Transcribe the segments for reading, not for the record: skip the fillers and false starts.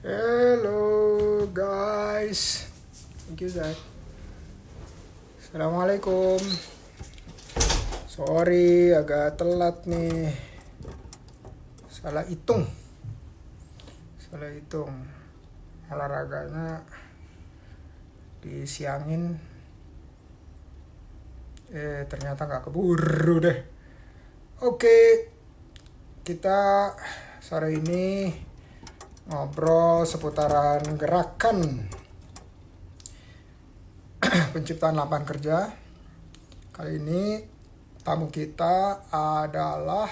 Hello guys, thank you Zak. Assalamualaikum. Sorry agak telat nih. Salah hitung, salah hitung. Olahraganya disiangin, ternyata nggak keburu deh. Oke, kita sore ini ngobrol seputaran gerakan penciptaan lapangan kerja. Kali ini tamu kita adalah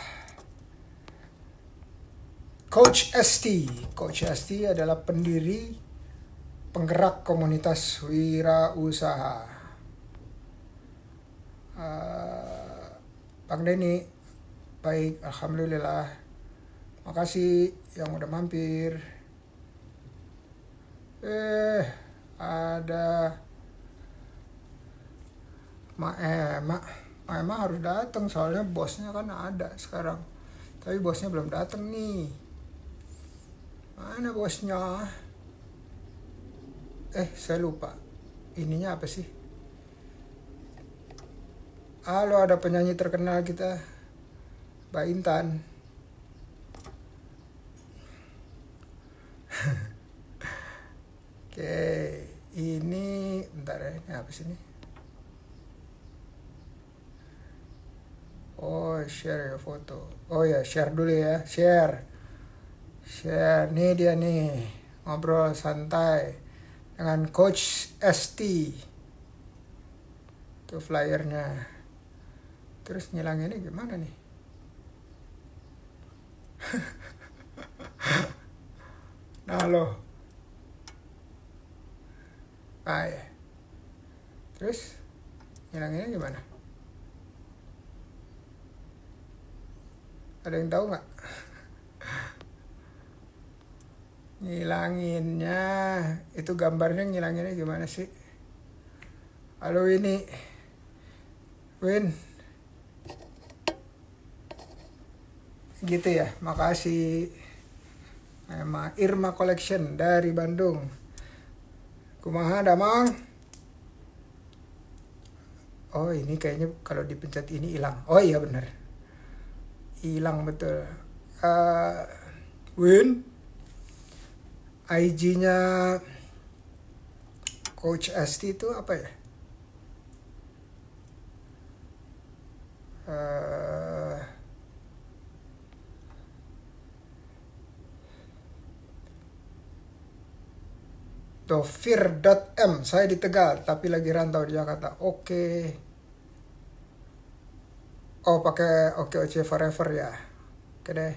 Coach ST. Coach ST adalah pendiri penggerak komunitas wirausaha. Bang Denny, baik, alhamdulillah. Makasih yang udah mampir. Ada Mak Mak harus datang soalnya bosnya kan ada sekarang. Tapi bosnya belum datang nih. Mana bosnya? Saya lupa. Ininya apa sih? Halo, ada penyanyi terkenal kita, Mbak Intan. Oke, ini bentar ya, ini apa sih ini? Oh, share ya foto. Oh ya, share dulu ya, share. Nih dia nih, ngobrol santai dengan Coach ST. Itu flyernya. Terus ngilanginnya gimana nih? Nah loh. Ya. Terus ngilanginnya gimana? Ada yang tahu nggak? Ngilanginnya, itu gambarnya ngilanginnya gimana sih? Halo ini, Win. Gitu ya, makasih. Sama Irma Collection dari Bandung. Kumaha damang? Oh ini kayaknya kalau dipencet ini hilang. Oh iya bener, hilang betul. Win, IG-nya Coach ST itu apa ya? Dovir.m. Saya di Tegal tapi lagi rantau di Jakarta. Oke. Oh pakai OKOC Forever ya. Oke deh.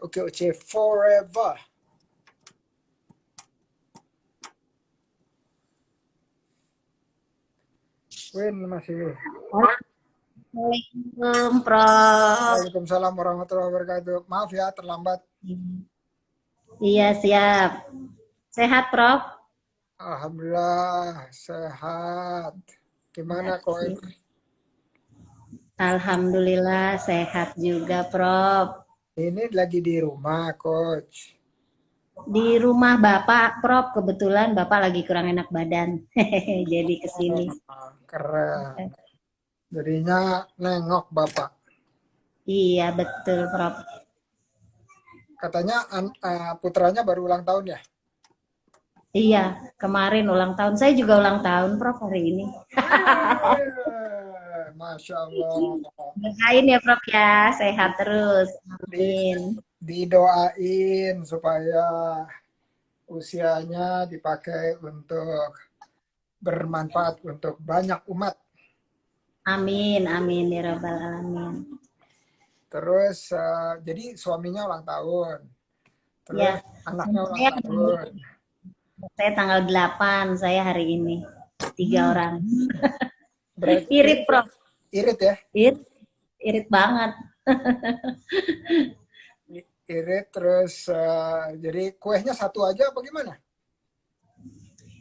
OKOC Forever. Win masih. Assalamualaikum, Prof. Waalaikumsalam warahmatullahi wabarakatuh. Maaf ya terlambat. Iya, siap. Sehat, Prof? Alhamdulillah sehat. Gimana kok? Alhamdulillah sehat juga, Prof. Ini lagi di rumah, Coach. Di rumah Bapak, Prof. Kebetulan Bapak lagi kurang enak badan. Jadi ke sini. Keren. Jadinya nengok Bapak. Iya, betul, Prof. Katanya putranya baru ulang tahun ya? Iya, kemarin ulang tahun. Saya juga ulang tahun, Prof, hari ini. Masya Allah. Doain ya, Prof, ya. Sehat terus. Amin. Didoain supaya usianya dipakai untuk bermanfaat untuk banyak umat. Amin, amin, ya Rabbal Alamin. Terus jadi suaminya ulang tahun. Terus Ya, anaknya ulang saya tahun. tanggal 8, saya hari ini. 3 orang. Berarti Irit, Prof. irit ya? Irit banget. Irit terus jadi kuenya satu aja apa gimana?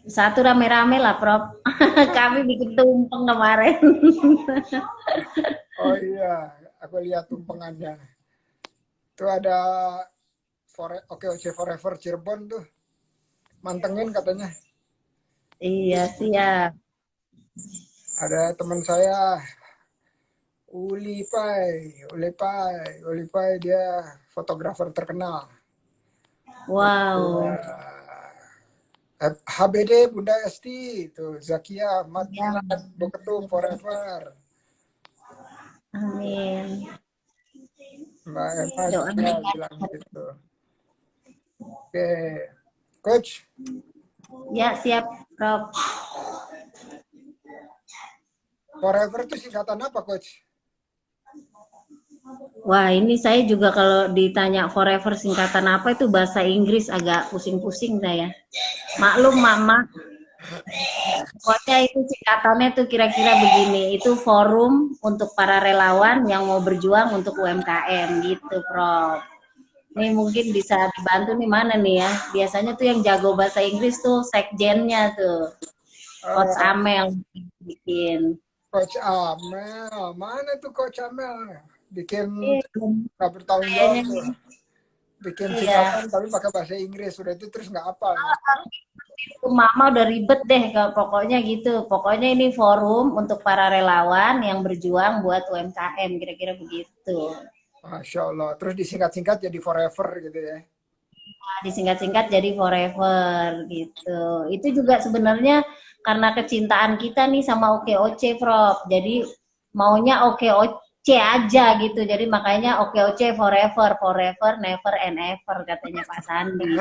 Satu rame-rame lah, Prof. Kami bikin tumpeng kemarin. Oh iya, aku lihat tumpengannya. Tuh ada Oke Forever Cirebon tuh. Mantengin katanya. Iya, siap. Ada teman saya, Uli Pai dia fotografer terkenal. Wow. HBD Bunda Esti itu Zakia Ahmad Ya, Milad Beketum Forever. amin. Mbak Emma juga Doain. bilang gitu. Oke, Coach, Ya, siap, Prof. Forever itu singkatan apa, Coach? Wah, ini saya juga kalau ditanya forever singkatan apa itu bahasa Inggris agak pusing-pusing saya. Maklum, Mama. Pokoknya itu singkatannya tuh kira-kira begini, itu forum untuk para relawan yang mau berjuang untuk UMKM gitu, Prof. Ini mungkin bisa dibantu nih mana nih ya. Biasanya tuh yang jago bahasa Inggris tuh sekjennya tuh, Coach Uh, Amel bikin. Coach Amel, mana tuh Coach Amel? Bikin nggak bertanggung jawab Kayaknya tuh. Bikin iya. singkatan tapi pakai bahasa Inggris. Sudah itu terus nggak apa nih. Itu Mama udah ribet deh pokoknya gitu. Pokoknya ini forum untuk para relawan yang berjuang buat UMKM kira-kira begitu. Masya Allah. Terus disingkat-singkat jadi Forever gitu ya. Disingkat-singkat jadi forever gitu. Itu juga sebenarnya karena kecintaan kita nih sama OKOC, Prof. Jadi maunya OKOC aja gitu. Jadi makanya OKOC forever, forever, never and ever katanya Pak Sandi.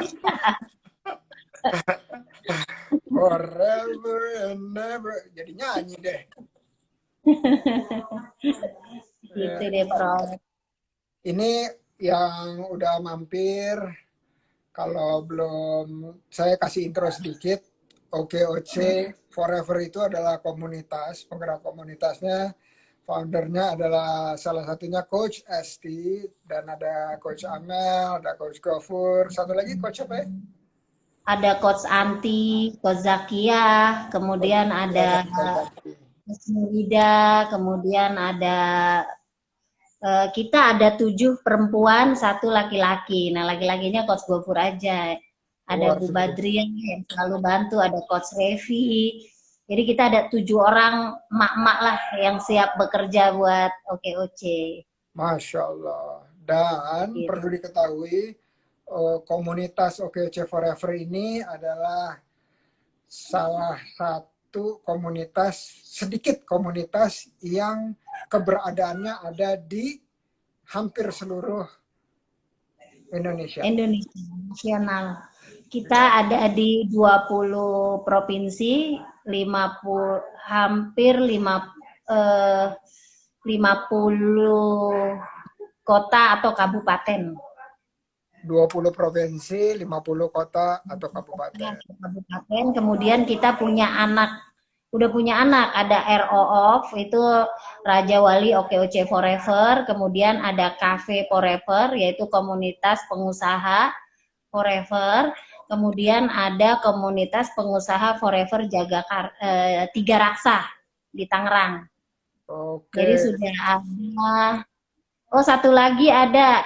Forever and never. Jadi nyanyi deh. Gitu Ya. deh, Prof. Ini yang udah mampir. Kalau belum, saya kasih intro sedikit. OKOC Forever itu adalah komunitas, penggerak komunitasnya. Foundernya adalah salah satunya Coach Esti, dan ada Coach Amel, ada Coach Gofur. Satu lagi Coach apa ya? Ada Coach Anti, Coach Zakia, kemudian Ya, ada satu Coach Esti. Coach Nurida, kemudian ada kita ada 7 perempuan, 1 laki-laki. Nah, laki-lakinya Coach Gofur aja. Ada Luar Bu biasa. Badrian yang selalu bantu, ada Coach Revi. Jadi kita ada 7 orang mak-mak lah yang siap bekerja buat OKOC. Masya Allah. Dan Gitu. perlu diketahui, komunitas OKOC Forever ini adalah salah satu komunitas, sedikit komunitas yang keberadaannya ada di hampir seluruh Indonesia. Indonesia nasional. Kita ada di 20 provinsi, 50 hampir 50 kota atau kabupaten. 20 provinsi, 50 kota atau kabupaten. Kabupaten, kemudian kita punya anak, udah punya anak, ada RO of itu Raja Wali OKOC Forever, kemudian ada Cafe Forever yaitu komunitas pengusaha Forever, kemudian ada komunitas pengusaha Forever Tiga Raksa di Tangerang. Oke, Jadi sudah ada. Oh, satu lagi ada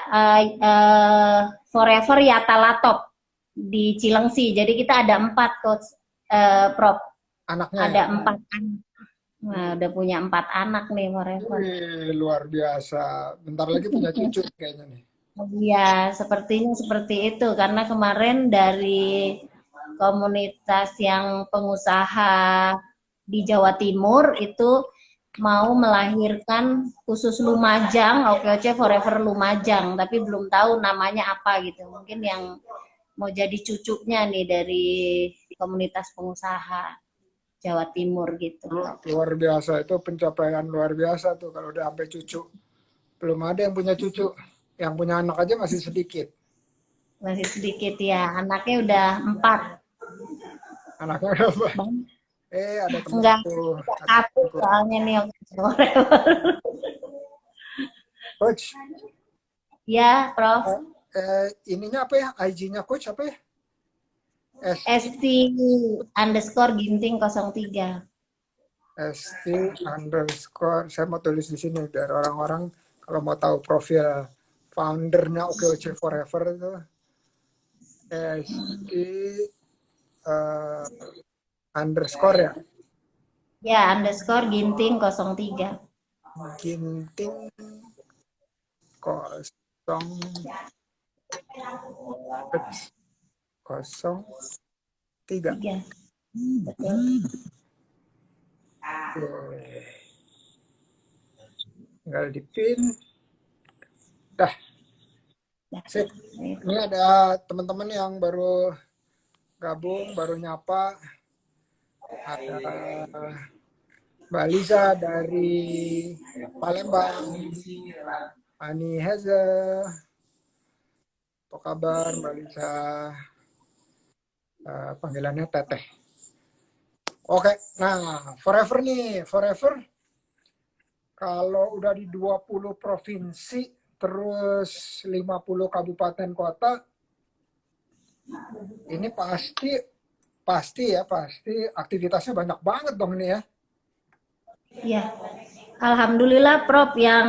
Forever Yata Latop di Cilengsi. Jadi kita ada 4 coach, Prof. anaknya ya. Ada 4 anak. Nah, udah punya 4 anak nih Forever. Wih, luar biasa. Bentar lagi punya cucu kayaknya nih. Iya, sepertinya seperti itu karena kemarin dari komunitas yang pengusaha di Jawa Timur itu mau melahirkan khusus Lumajang, OKOC Forever Lumajang, tapi belum tahu namanya apa gitu. Mungkin yang mau jadi cucunya nih dari komunitas pengusaha Jawa Timur gitu. Luar biasa, itu pencapaian luar biasa tuh kalau udah sampai cucu. Belum ada yang punya cucu. Yang punya anak aja masih sedikit. Masih sedikit ya, anaknya udah 4. Anaknya udah apa? Ada Enggak, temanku. satu soalnya nih Forever. Coach, Ya, Prof. ininya apa ya? IG-nya Coach apa ya? ST_Ginting 03. ST_, saya mau tulis di sini biar orang-orang kalau mau tahu profil foundernya OKOC Forever itu SI underscore ya, Ya, underscore Ginting 03. Ginting 03. 3. Betul. Tinggal di pin. Dah. Dah. Sip. Ini ada teman-teman yang baru gabung, baru nyapa. Ada Mbak Lisa dari Palembang, Ani Heza. Apa kabar Mbak Lisa? Panggilannya Teteh. Oke, nah Forever nih, Forever kalau udah di 20 provinsi, terus 50 kabupaten kota, ini pasti aktivitasnya banyak banget dong ini ya. Ya, alhamdulillah Prof, yang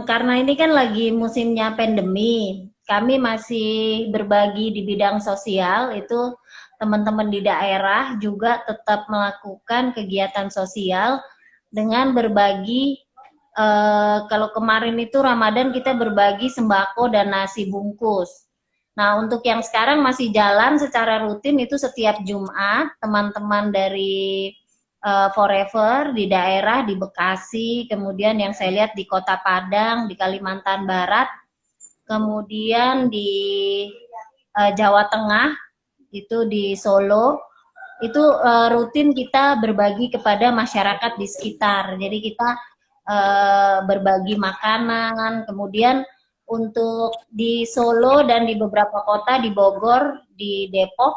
karena ini kan lagi musimnya pandemi, kami masih berbagi di bidang sosial, itu teman-teman di daerah juga tetap melakukan kegiatan sosial dengan berbagi, kalau kemarin itu Ramadan kita berbagi sembako dan nasi bungkus. Nah, untuk yang sekarang masih jalan secara rutin itu setiap Jumat, teman-teman dari Forever di daerah di Bekasi, kemudian yang saya lihat di Kota Padang, di Kalimantan Barat, kemudian di Jawa Tengah, itu di Solo, itu rutin kita berbagi kepada masyarakat di sekitar. Jadi kita berbagi makanan, kemudian untuk di Solo dan di beberapa kota di Bogor, di Depok,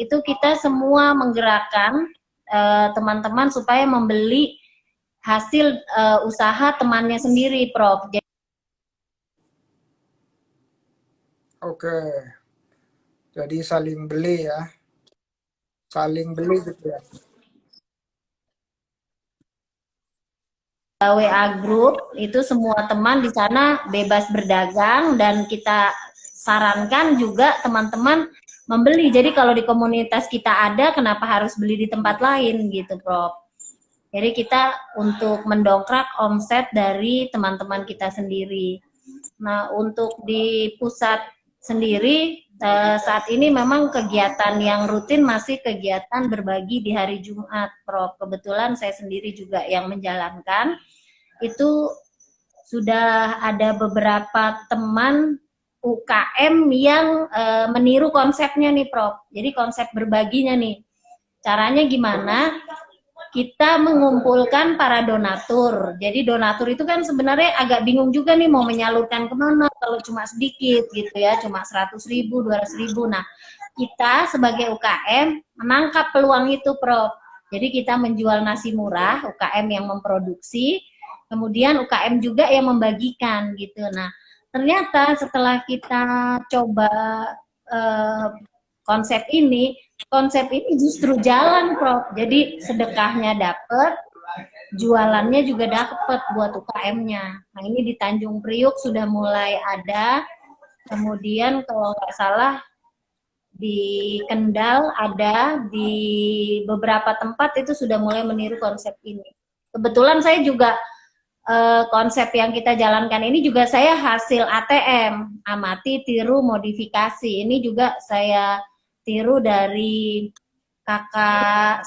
itu kita semua menggerakkan teman-teman supaya membeli hasil usaha temannya sendiri, Prof. Oke, jadi saling beli ya, saling beli gitu ya. WA Group itu semua teman di sana bebas berdagang dan kita sarankan juga teman-teman membeli. Jadi kalau di komunitas kita ada, kenapa harus beli di tempat lain gitu, Prof. Jadi kita untuk mendongkrak omset dari teman-teman kita sendiri. Nah, untuk di pusat sendiri saat ini memang kegiatan yang rutin masih kegiatan berbagi di hari Jumat, Prof. Kebetulan saya sendiri juga yang menjalankan. Itu sudah ada beberapa teman UKM yang meniru konsepnya nih, Prof. Jadi konsep berbaginya nih. Caranya gimana? Kita mengumpulkan para donatur. Jadi donatur itu kan sebenarnya agak bingung juga nih mau menyalurkan kemana kalau cuma sedikit gitu ya, cuma 100.000, 200.000. Nah, kita sebagai UKM menangkap peluang itu, Prof. Jadi kita menjual nasi murah, UKM yang memproduksi, kemudian UKM juga yang membagikan gitu. Nah, ternyata setelah kita coba konsep ini justru jalan, Prof. Jadi sedekahnya dapet, jualannya juga dapet buat UKM-nya. Nah, ini di Tanjung Priuk sudah mulai ada, kemudian kalau nggak salah di Kendal ada, di beberapa tempat itu sudah mulai meniru konsep ini. Kebetulan saya juga konsep yang kita jalankan ini juga saya hasil ATM, amati, tiru, modifikasi. Ini juga saya tiru dari kakak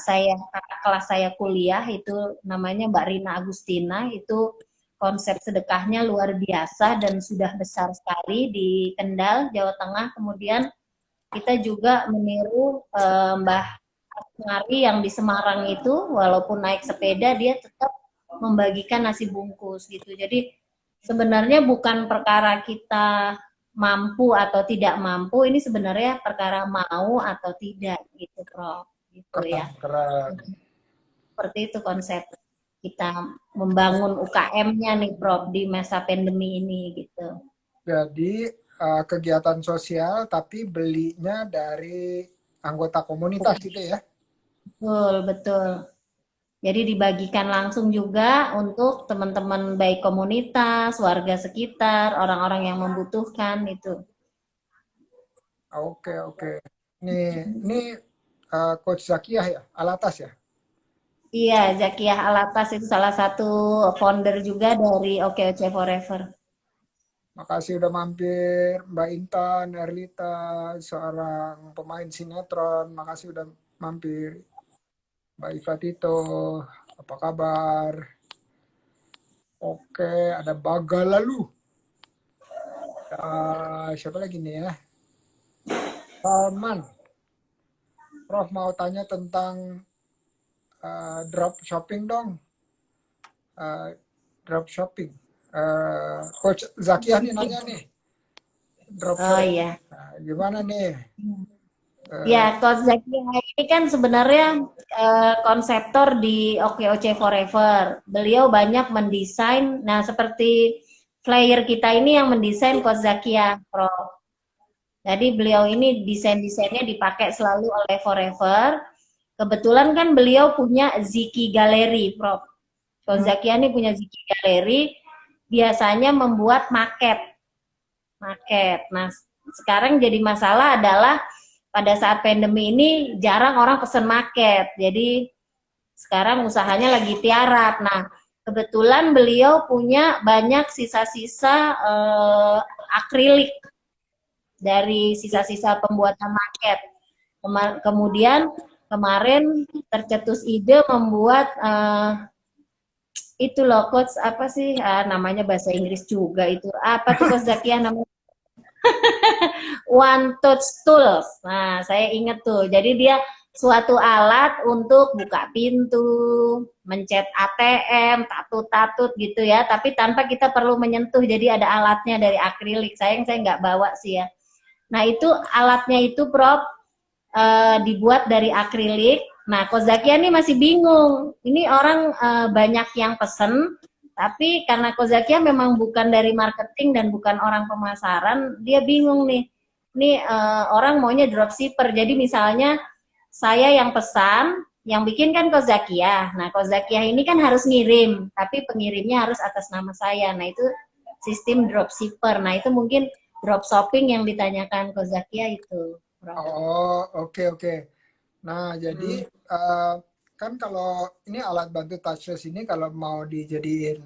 kelas saya kuliah, itu namanya Mbak Rina Agustina, itu konsep sedekahnya luar biasa dan sudah besar sekali di Kendal, Jawa Tengah. Kemudian kita juga meniru Mbah Asmari yang di Semarang itu, walaupun naik sepeda dia tetap membagikan nasi bungkus gitu. Jadi sebenarnya bukan perkara kita mampu atau tidak mampu, ini sebenarnya perkara mau atau tidak gitu, Prof. Gitu ya. Keren. Seperti itu konsep kita membangun UKM-nya nih, Prof, di masa pandemi ini gitu. Jadi kegiatan sosial tapi belinya dari anggota komunitas gitu ya. Betul, betul. Jadi dibagikan langsung juga untuk teman-teman baik komunitas, warga sekitar, orang-orang yang membutuhkan itu. Oke, oke. Ini Coach Zakiyah ya, Alatas ya. Iya, Zakiyah Alatas itu salah satu founder juga dari OKOC Forever. Makasih udah mampir, Mbak Intan, Erlita, seorang pemain sinetron. Makasih udah mampir, Mbak Iva Tito. Apa kabar? Oke, ada Bagalalu. Siapa lagi nih ya? Salman. Prof mau tanya tentang drop shopping dong. Uh, drop shopping. Coach Zakiah nih nanya nih, drop Oh shopping. iya. Nah, gimana nih? Ya, Uh, Coach Zakiyah ini kan sebenarnya konseptor di OKOC Forever. Beliau banyak mendesain, nah seperti flyer kita ini yang mendesain Coach Zakiyah, Pro. Jadi beliau ini desain-desainnya dipakai selalu oleh Forever. Kebetulan kan beliau punya Ziki Gallery, Prof. Coach hmm, Zakiyah ini punya Ziki Gallery, biasanya membuat maket. Nah, sekarang jadi masalah adalah pada saat pandemi ini jarang orang pesen maket. Jadi sekarang usahanya lagi tiarap. Nah, kebetulan beliau punya banyak sisa-sisa akrilik dari sisa-sisa pembuatan maket. Kemudian kemarin tercetus ide membuat itu loh coach apa sih namanya bahasa Inggris juga itu apa tuh coach Zakia namanya One Touch Tools. Nah, saya inget tuh. Jadi dia suatu alat untuk buka pintu, mencet ATM, tatut-tatut gitu ya. Tapi tanpa kita perlu menyentuh. Jadi ada alatnya dari akrilik. Sayang saya nggak bawa sih ya. Nah, itu alatnya itu Prof dibuat dari akrilik. Nah, Kozakia nih masih bingung. Ini orang banyak yang pesen, tapi karena Kozakia memang bukan dari marketing dan bukan orang pemasaran, dia bingung nih. Ini orang maunya dropshipper. Jadi misalnya saya yang pesan, yang bikin kan Kozakia. Nah, Kozakia ini kan harus ngirim, tapi pengirimnya harus atas nama saya. Nah, itu sistem dropshipper. Nah, itu mungkin dropshipping yang ditanyakan Kozakia itu. oh, oke, oke. Nah, jadi Hmm. uh, kan kalau ini alat bantu touchless ini kalau mau dijadiin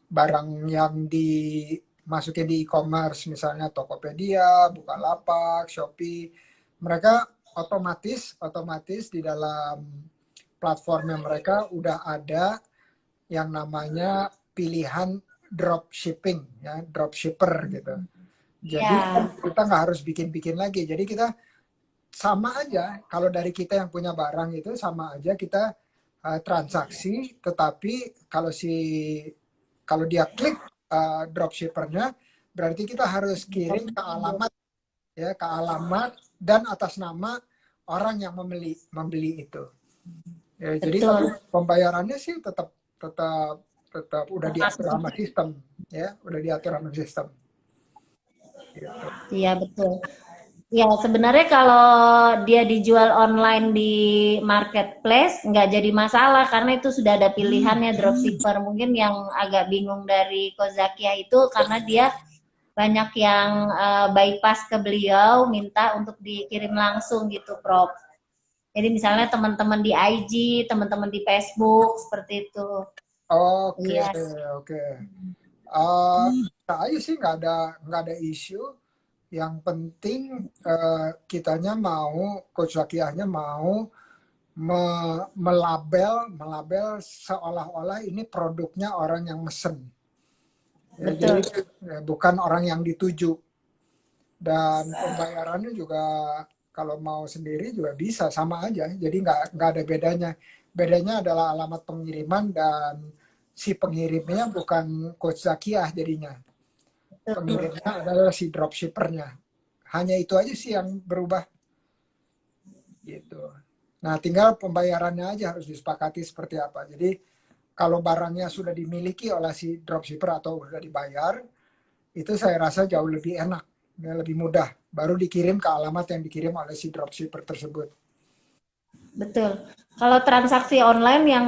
barang yang dimasukin di e-commerce, misalnya Tokopedia, Bukalapak, Shopee, mereka otomatis di dalam platformnya mereka udah ada yang namanya pilihan drop shipping, ya, drop shipper gitu. Jadi kan Ya, kita nggak harus bikin-bikin lagi. Jadi kita sama aja kalau dari kita yang punya barang itu sama aja kita transaksi, tetapi kalau dia klik dropshippernya berarti kita harus kirim ke alamat, ya, ke alamat dan atas nama orang yang membeli itu. Ya, jadi tapi betul. pembayarannya sih tetap tetap tetap udah diatur Termasuk. sama sistem, ya, udah diatur sama sistem. Gitu. Iya, betul. Ya, sebenarnya kalau dia dijual online di marketplace nggak jadi masalah karena itu sudah ada pilihannya dropshipper. Mungkin yang agak bingung dari Kozakia itu karena dia banyak yang bypass ke beliau minta untuk dikirim langsung gitu, Prof. Jadi misalnya teman-teman di IG, teman-teman di Facebook seperti itu. Oke, Iya, oke. Uh, saya sih nggak ada isu. Yang penting kitanya mau, Coach Zakiahnya mau melabel seolah-olah ini produknya orang yang mesen. Ya, jadi betul. ya, bukan orang yang dituju. Dan pembayarannya juga kalau mau sendiri juga bisa sama aja. Jadi nggak ada bedanya. Bedanya adalah alamat pengiriman dan si pengirimnya bukan Coach Zakiah jadinya. Betul. Pengirimnya adalah si dropshippernya. Hanya itu aja sih yang berubah gitu. Nah, tinggal pembayarannya aja harus disepakati seperti apa. Jadi kalau barangnya sudah dimiliki oleh si dropshipper atau sudah dibayar, itu saya rasa jauh lebih enak, ya, lebih mudah. Baru dikirim ke alamat yang dikirim oleh si dropshipper tersebut. Betul. Kalau transaksi online yang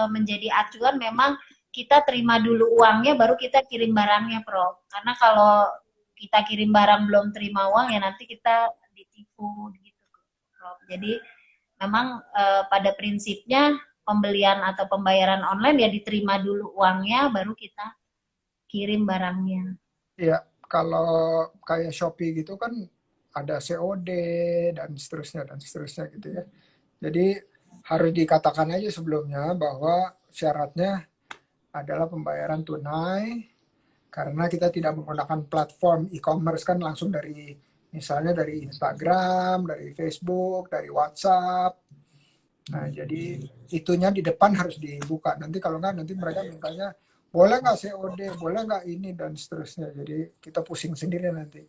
menjadi acuan memang kita terima dulu uangnya baru kita kirim barangnya, Prof. Karena kalau kita kirim barang belum terima uang ya nanti kita ditipu gitu, Prof. Jadi memang pada prinsipnya pembelian atau pembayaran online ya diterima dulu uangnya baru kita kirim barangnya. Ya, kalau kayak Shopee gitu kan ada COD dan seterusnya gitu ya. Jadi harus dikatakan aja sebelumnya bahwa syaratnya adalah pembayaran tunai karena kita tidak menggunakan platform e-commerce kan langsung dari misalnya dari Instagram, dari Facebook, dari WhatsApp. Nah, jadi itunya di depan harus dibuka. Nanti kalau nggak, nanti mereka mintanya boleh nggak COD, boleh nggak ini dan seterusnya. Jadi kita pusing sendiri nanti.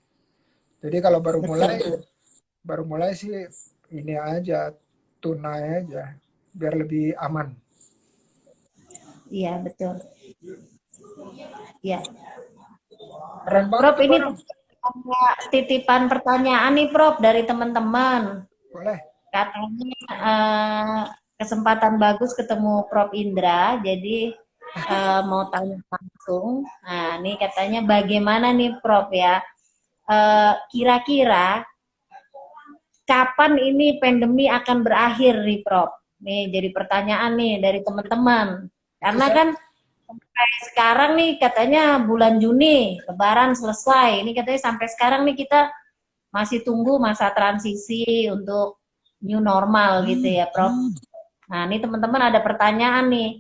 Jadi kalau Betul. baru mulai sih ini aja tunai aja biar lebih aman. Iya, betul. Ya. Keren banget Prof, itu ini barang. ada titipan pertanyaan nih, Prof, dari teman-teman. Boleh. Katanya kesempatan bagus ketemu Prof Indra, jadi mau tanya langsung. Nah, ini katanya bagaimana nih Prof ya? Kira-kira kapan ini pandemi akan berakhir nih Prof? Nih jadi pertanyaan nih dari teman-teman. Itu Karena saya kan sampai sekarang nih katanya bulan Juni, Lebaran selesai. Ini katanya sampai sekarang nih kita masih tunggu masa transisi untuk new normal gitu ya, Prof. Nah, ini teman-teman ada pertanyaan nih.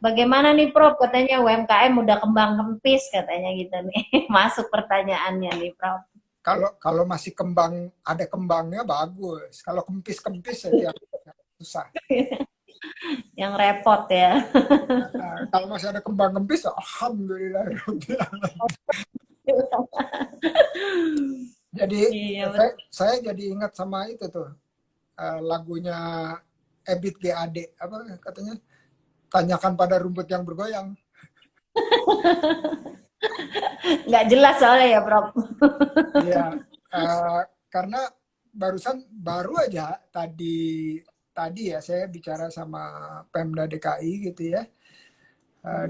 Bagaimana nih, Prof? Katanya UMKM udah kembang kempis katanya gitu nih. Masuk pertanyaannya nih, Prof. kalau kalau masih kembang ada kembangnya bagus. Kalau kempis-kempis ya tiap susah. Yang repot ya. Nah, kalau masih ada kembang kempis, alhamdulillah. Jadi Iya, saya jadi ingat sama itu tuh lagunya Ebit GAD apa katanya tanyakan pada rumput yang bergoyang. nggak jelas soalnya ya, Prof. Iya, eh, karena baru aja tadi ya saya bicara sama Pemda DKI gitu ya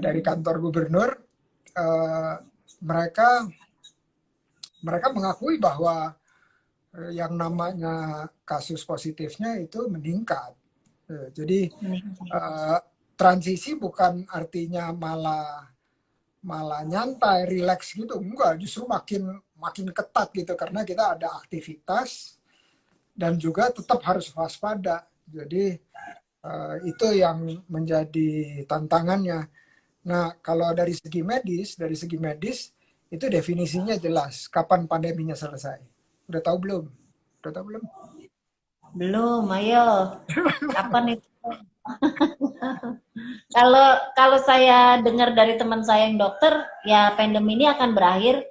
dari kantor gubernur eh, mereka mereka mengakui bahwa yang namanya kasus positifnya itu meningkat. Jadi transisi bukan artinya malah malah nyantai, relax gitu. Enggak, justru makin makin ketat gitu karena kita ada aktivitas dan juga tetap harus waspada. Jadi itu yang menjadi tantangannya. Nah, kalau dari segi medis itu definisinya jelas. Kapan pandeminya selesai? Udah tahu belum? Udah tahu belum? Belum, ayo. Kapan itu? Kalau kalau saya dengar dari teman saya yang dokter, ya pandemi ini akan berakhir.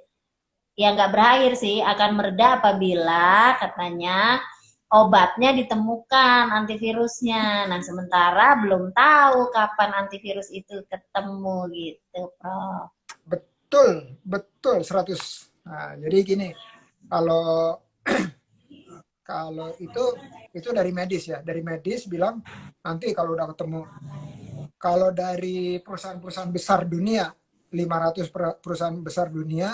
Ya nggak berakhir sih, akan mereda apabila katanya obatnya ditemukan antivirusnya. Nah, sementara belum tahu kapan antivirus itu ketemu gitu, Prof. Betul, betul 100. Nah, jadi gini, kalau kalau itu dari medis ya, dari medis bilang nanti kalau udah ketemu. Kalau dari perusahaan-perusahaan besar dunia, 500 perusahaan besar dunia,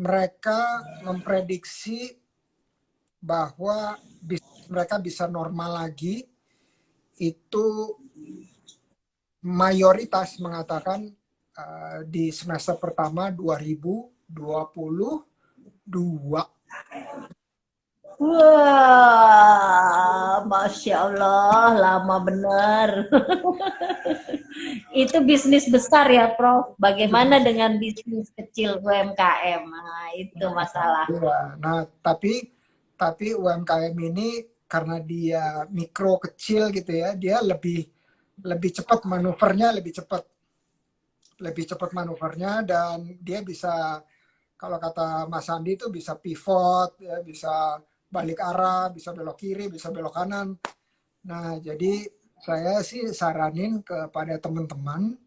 mereka memprediksi bahwa mereka bisa normal lagi itu mayoritas mengatakan di semester pertama 2022. Wah, Masya Allah, lama benar. Itu bisnis besar ya, Prof. Bagaimana dengan bisnis kecil UMKM? Nah, itu masalah. Nah, tapi UMKM ini karena dia mikro kecil gitu ya, dia lebih lebih cepat manuvernya, lebih cepat manuvernya dan dia bisa kalau kata Mas Andi itu bisa pivot ya, bisa balik arah, bisa belok kiri, bisa belok kanan. Nah, jadi saya sih saranin kepada teman-teman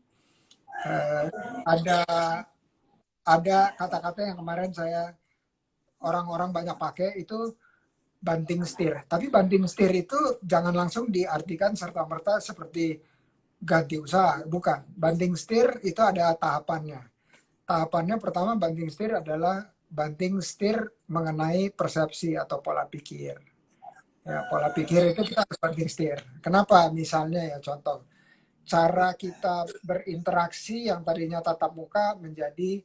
ada ada kata-kata yang kemarin saya orang-orang banyak pakai itu banting setir. Tapi banting setir itu jangan langsung diartikan serta-merta seperti ganti usaha, bukan. Banting setir itu ada tahapannya. Tahapannya pertama banting setir adalah banting setir mengenai persepsi atau pola pikir. Ya, pola pikir itu kita harus banting setir. Kenapa? Misalnya ya contoh, cara kita berinteraksi yang tadinya tatap muka menjadi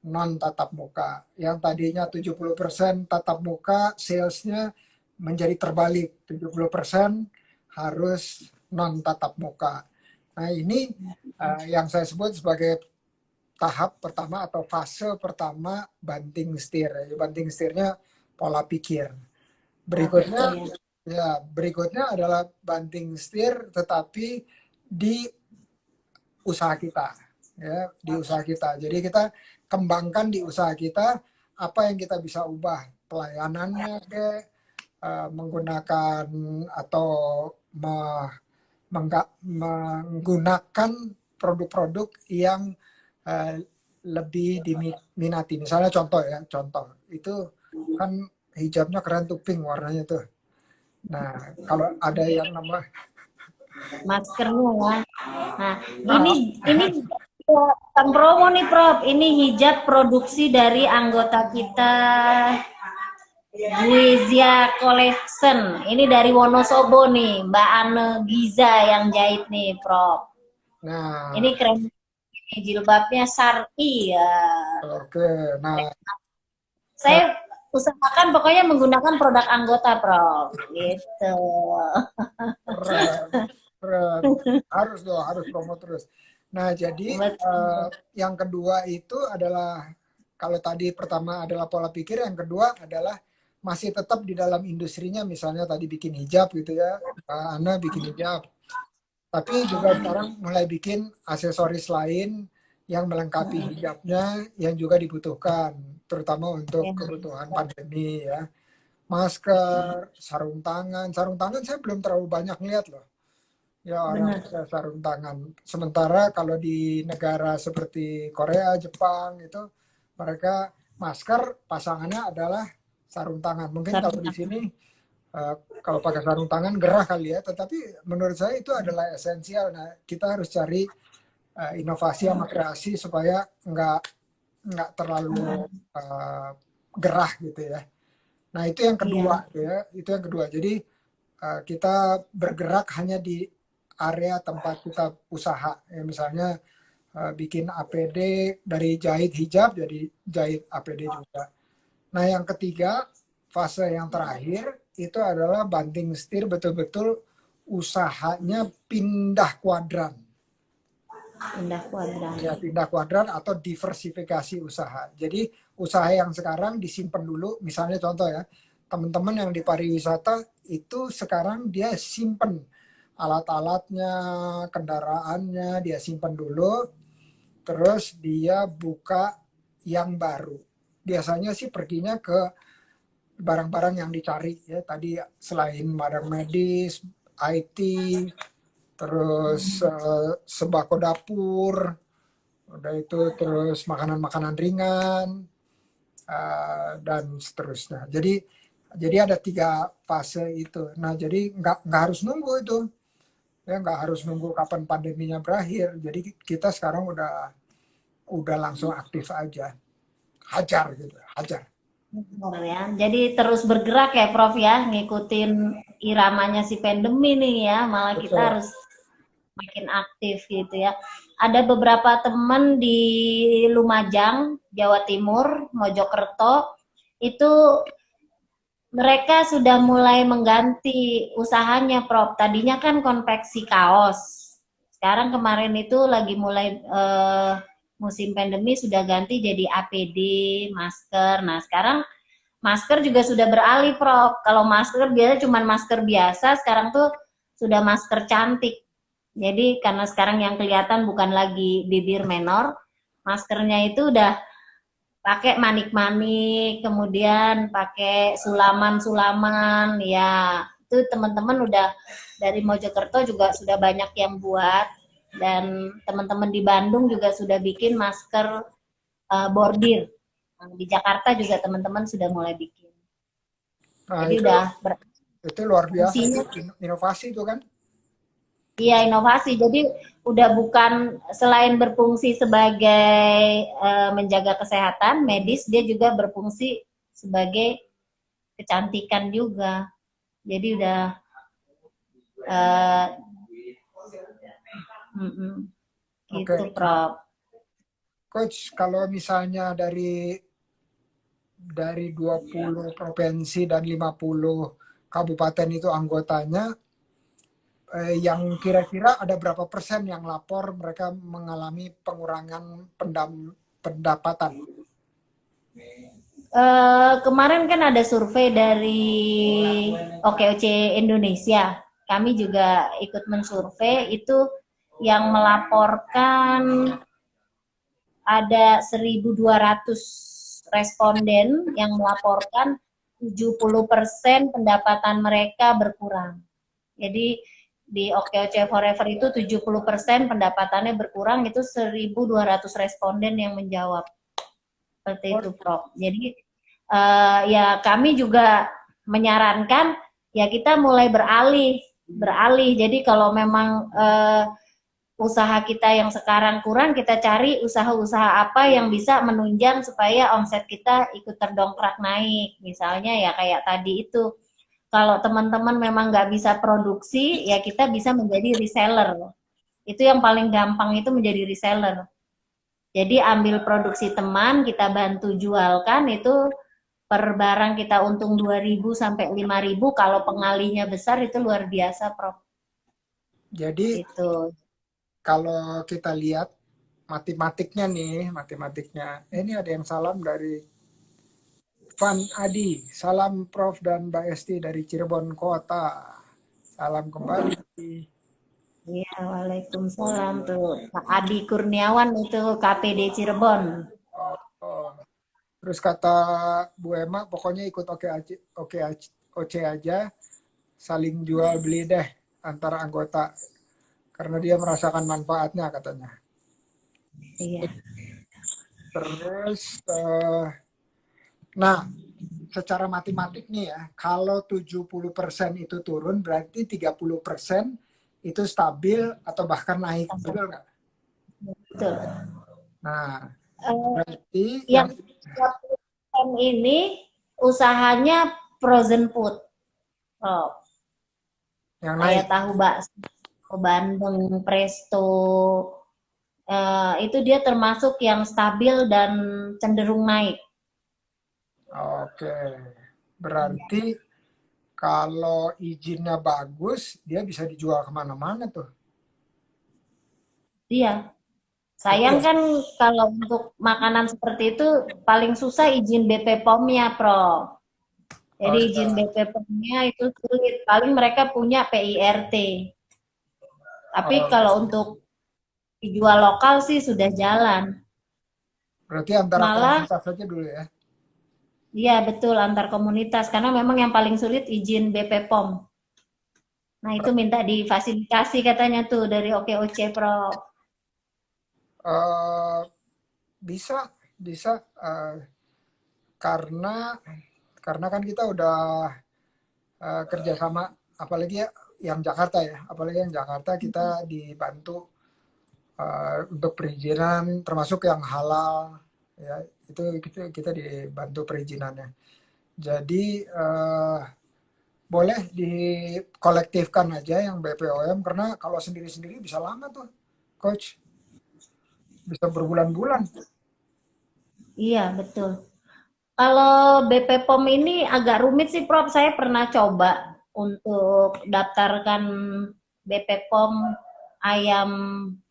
non tatap muka. Yang tadinya 70% tatap muka, salesnya menjadi terbalik. 70% harus non tatap muka. Nah ini yang saya sebut sebagai tahap pertama atau fase pertama banting setir. Banting setirnya pola pikir. Berikutnya berikutnya adalah banting setir tetapi di usaha kita, ya, di usaha kita. Jadi kita kembangkan di usaha kita apa yang kita bisa ubah, pelayanannya menggunakan atau menggunakan produk-produk yang lebih diminati. Misalnya contoh itu kan hijabnya keren tuh, pink warnanya tuh. Nah kalau ada yang nama maskernya ya. Nah, ini bukan promo nih Prof. Ini hijab produksi dari anggota kita Guizia Collection. Ini dari Wonosobo nih, Mbak Ane Giza yang jahit nih Prof. Nah, ini keren. Ini jilbabnya syar'i ya. Oke, nah saya usahakan pokoknya menggunakan produk anggota Prof. Gitu. keren. Harus promo terus. Nah, jadi yang kedua itu adalah kalau tadi pertama adalah pola pikir, yang kedua adalah masih tetap di dalam industrinya, misalnya tadi bikin hijab gitu ya, Ana bikin hijab. Tapi juga sekarang mulai bikin aksesoris lain yang melengkapi hijabnya yang juga dibutuhkan, terutama untuk kebutuhan pandemi ya. Masker, sarung tangan saya belum terlalu banyak lihat loh. Ya orang pakai sarung tangan. Sementara kalau di negara seperti Korea, Jepang itu mereka masker pasangannya adalah sarung tangan. Mungkin kalau di sini kalau pakai sarung tangan gerah kali ya. Tetapi menurut saya itu adalah esensial. Nah kita harus cari inovasi sama kreasi supaya nggak terlalu gerah gitu ya. Nah itu yang kedua ya. Itu yang kedua. Jadi kita bergerak hanya di area tempat kita usaha, ya, misalnya bikin APD dari jahit hijab jadi jahit APD juga. Nah yang ketiga, fase yang terakhir itu adalah banting setir betul-betul usahanya pindah kuadran. Ya, pindah kuadran atau diversifikasi usaha. Jadi usaha yang sekarang disimpan dulu, misalnya contoh ya, teman-teman yang di pariwisata itu sekarang dia simpen alat-alatnya, kendaraannya, dia simpan dulu, terus dia buka yang baru. Biasanya sih perginya ke barang-barang yang dicari ya, tadi selain barang medis, IT, terus sembako dapur, udah itu terus makanan-makanan ringan, dan seterusnya. Jadi ada 3 fase itu. Nah jadi nggak harus nunggu itu. Ya nggak harus nunggu kapan pandeminya berakhir. Jadi kita sekarang udah langsung aktif aja, hajar gitu, hajar. Ya. Jadi terus bergerak ya Prof ya, ngikutin iramanya si pandemi nih ya. Malah kita harus makin aktif gitu ya. Ada beberapa teman di Lumajang, Jawa Timur, Mojokerto itu mereka sudah mulai mengganti usahanya, Prof. Tadinya kan konveksi kaos. Sekarang kemarin itu lagi mulai musim pandemi sudah ganti jadi APD, masker. Nah, sekarang masker juga sudah beralih, Prof. Kalau masker biasa cuma masker biasa, sekarang tuh sudah masker cantik. Jadi karena sekarang yang kelihatan bukan lagi bibir menor, maskernya itu udah pakai manik-manik, kemudian pakai sulaman-sulaman, ya itu teman-teman udah dari Mojokerto juga sudah banyak yang buat, dan teman-teman di Bandung juga sudah bikin masker bordir. Di Jakarta juga teman-teman sudah mulai bikin. Nah, Jadi udah itu luar biasa berfungsinya. tuh, inovasi itu kan. Iya, inovasi. Jadi udah bukan selain berfungsi sebagai menjaga kesehatan medis, dia juga berfungsi sebagai kecantikan juga. Jadi udah uh, Oke, gitu, Prof. Coach, kalau misalnya dari 20 provinsi dan 50 kabupaten itu anggotanya, yang kira-kira ada berapa persen yang lapor mereka mengalami pengurangan pendapatan? Kemarin kan ada survei dari OKOC Indonesia. Kami juga ikut mensurvei itu yang melaporkan ada 1.200 responden yang melaporkan 70% pendapatan mereka berkurang. Jadi di OKOC Forever itu 70% pendapatannya berkurang, itu 1.200 responden yang menjawab. Seperti itu, Prof. Jadi ya kami juga menyarankan ya kita mulai beralih. Jadi kalau memang usaha kita yang sekarang kurang, kita cari usaha-usaha apa yang bisa menunjang supaya omset kita ikut terdongkrak naik. Misalnya ya kayak tadi itu, kalau teman-teman memang nggak bisa produksi, ya kita bisa menjadi reseller. Itu yang paling gampang, itu menjadi reseller. Jadi ambil produksi teman, kita bantu jualkan, itu per barang kita untung 2.000 sampai 5.000, kalau pengalinya besar itu luar biasa, Prof. Jadi Itu. kalau kita lihat matematiknya, ini ada yang salam dari Van Adi, salam Prof dan Mbak Esti dari Cirebon Kota. Salam kembali. Iya, waalaikumsalam tuh. Pak Adi Kurniawan itu KPD Cirebon. Oh, oh. Terus kata Bu Emma, pokoknya ikut oke aja, saling jual beli deh antara anggota karena dia merasakan manfaatnya katanya. Iya. Terus, nah secara matematik nih ya, kalau 70% itu turun, berarti 30% itu stabil atau bahkan naik, betul nggak? Betul. Nah, Uh, berarti yang yang 30% ini usahanya frozen food. Oh, yang naik. kayak tahu bakso, bandeng, presto, itu dia termasuk yang stabil dan cenderung naik. Oke, berarti kalau izinnya bagus, dia bisa dijual kemana-mana tuh. Iya. Betul Sayang ya? kan kalau untuk makanan seperti itu paling susah izin BP POM-nya, Prof. Oh Jadi izin ya. BP POM-nya itu sulit. Paling mereka punya PIRT. Tapi Oh, kalau untuk dijual lokal sih sudah jalan. berarti antara Malah, komunitas saja dulu ya. iya betul, antar komunitas. Karena memang yang paling sulit izin BP POM. Nah itu minta difasilitasi katanya tuh dari OKOC, Prof. Eh, bisa, bisa karena karena kan kita udah kerjasama, apalagi ya yang Jakarta ya, apalagi yang Jakarta kita dibantu untuk perizinan, termasuk yang halal, ya itu kita dibantu perizinannya. Jadi boleh dikolektifkan aja yang BPOM karena kalau sendiri-sendiri bisa lama tuh, coach, bisa berbulan-bulan. Iya betul. Kalau BP POM ini agak rumit sih, Prof. Saya pernah coba untuk daftarkan BP POM ayam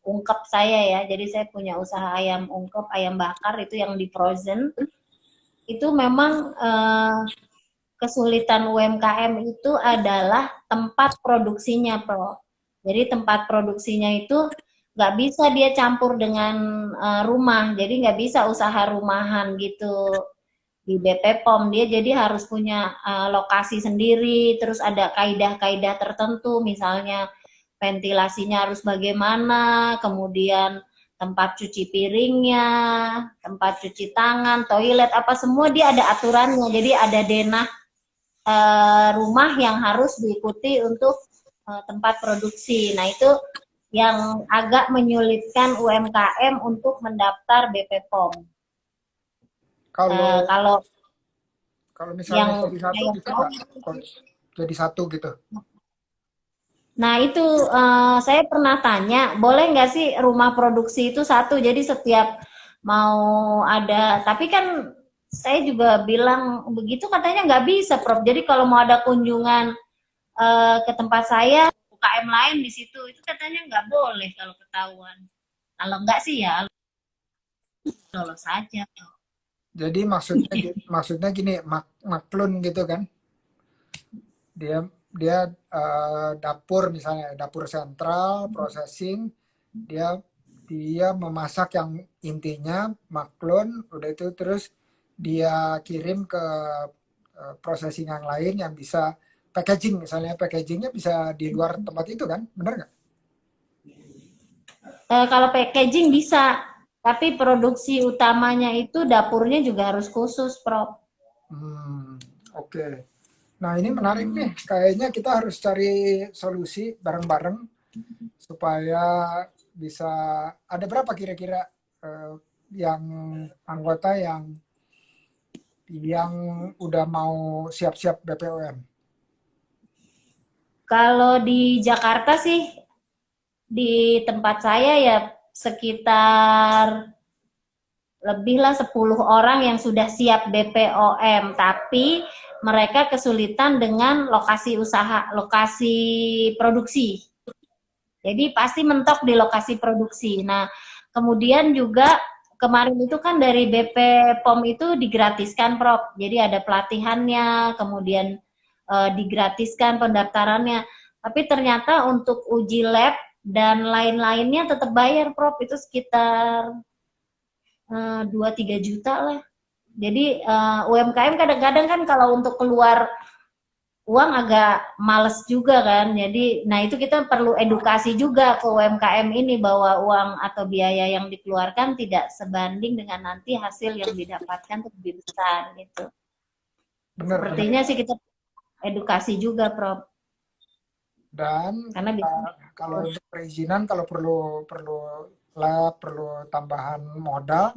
ungkep saya ya. Jadi saya punya usaha ayam ungkep, ayam bakar itu yang di frozen. Itu memang kesulitan UMKM itu adalah tempat produksinya, Prof. Jadi tempat produksinya itu nggak bisa dia campur dengan rumah. Jadi nggak bisa usaha rumahan gitu di BP POM. Dia jadi harus punya lokasi sendiri, terus ada kaidah-kaidah tertentu, misalnya ventilasinya harus bagaimana, kemudian tempat cuci piringnya, tempat cuci tangan, toilet, apa semua dia ada aturannya. Jadi ada denah rumah yang harus diikuti untuk tempat produksi. Nah, itu yang agak menyulitkan UMKM untuk mendaftar BP POM. Kalau Kalau kalau misalnya yang jadi satu saya bisa tahu, nggak, Coach? Jadi satu gitu. nah itu saya pernah tanya, boleh nggak sih rumah produksi itu satu, jadi setiap mau ada, tapi kan saya juga bilang begitu katanya nggak bisa, Prof. Jadi kalau mau ada kunjungan ke tempat saya, UKM lain di situ, itu katanya nggak boleh kalau ketahuan. Kalau nggak sih ya lolos saja. Jadi maksudnya gini, maklun gitu kan? Dia dia dapur misalnya, dapur sentral, processing, dia dia memasak yang intinya maklun, udah itu terus dia kirim ke processing yang lain yang bisa packaging, misalnya packagingnya bisa di luar tempat itu kan, bener nggak? Kalau packaging bisa, tapi produksi utamanya itu dapurnya juga harus khusus, Prof. Hmm, oke. Nah, ini menarik nih. Kayaknya kita harus cari solusi bareng-bareng supaya bisa, ada berapa kira-kira eh, yang anggota yang udah mau siap-siap BPOM? Kalau di Jakarta sih, di tempat saya ya sekitar lebihlah 10 orang yang sudah siap BPOM, tapi mereka kesulitan dengan lokasi usaha, lokasi produksi. Jadi pasti mentok di lokasi produksi. Nah, kemudian juga kemarin itu kan dari BP POM itu digratiskan, Prof. Jadi ada pelatihannya, kemudian digratiskan pendaftarannya. Tapi ternyata untuk uji lab dan lain-lainnya tetap bayar, Prof. Itu sekitar 2-3 juta lah. Jadi UMKM kadang-kadang kan kalau untuk keluar uang agak males juga kan. Jadi, nah itu kita perlu edukasi juga ke UMKM ini bahwa uang atau biaya yang dikeluarkan tidak sebanding dengan nanti hasil yang didapatkan lebih besar gitu. Bener, bener. Sepertinya sih kita edukasi juga, Prof. Dan Karena kalau untuk perizinan, kalau perlu perlu lab, perlu tambahan modal